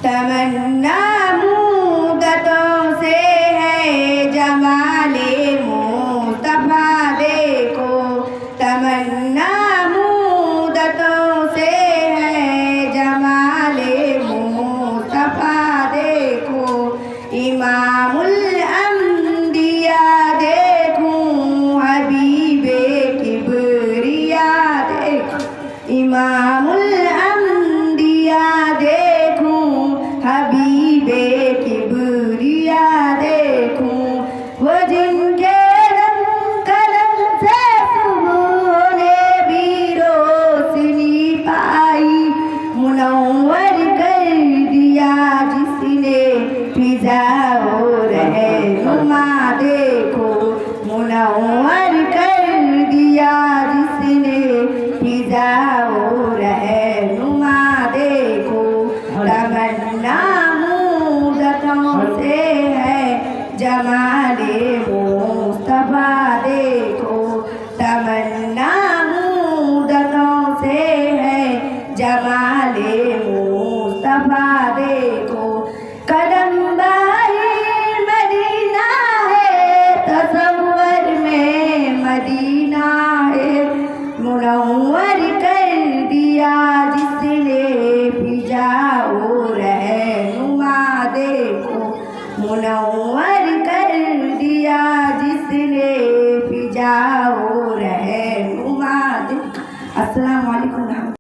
तमन्ना मुद्दतों से है जमाले मुस्तफा देखो, तमन्ना मुद्दतों से है जमाले मुस्तफा देखो। इमामुल अंबिया देखूं हबीबे किबरिया देखो, इमामुल अंबिया देखूं हबीबे किबरिया देखूं। वो जिनके रंग कलम से सुबह ने भी रोशनी पाई, मुनव्वर कर दिया जिसने फिजा और रहनुमा देखो, मुनव्वर कर दिया जिसने फिजा और रहनुमा देखो। तमन्ना मुद्दतों से है जमाले मुस्तफा देखो, तमन्ना मुद्दतों से है जमाले मुस्तफा देखो। कदम बाहिर मदीना है, तसव्वुर में मदीना है, मुनव्वर कर दिया जिसने फिजा और रहनुमा देखो, मुनव्वर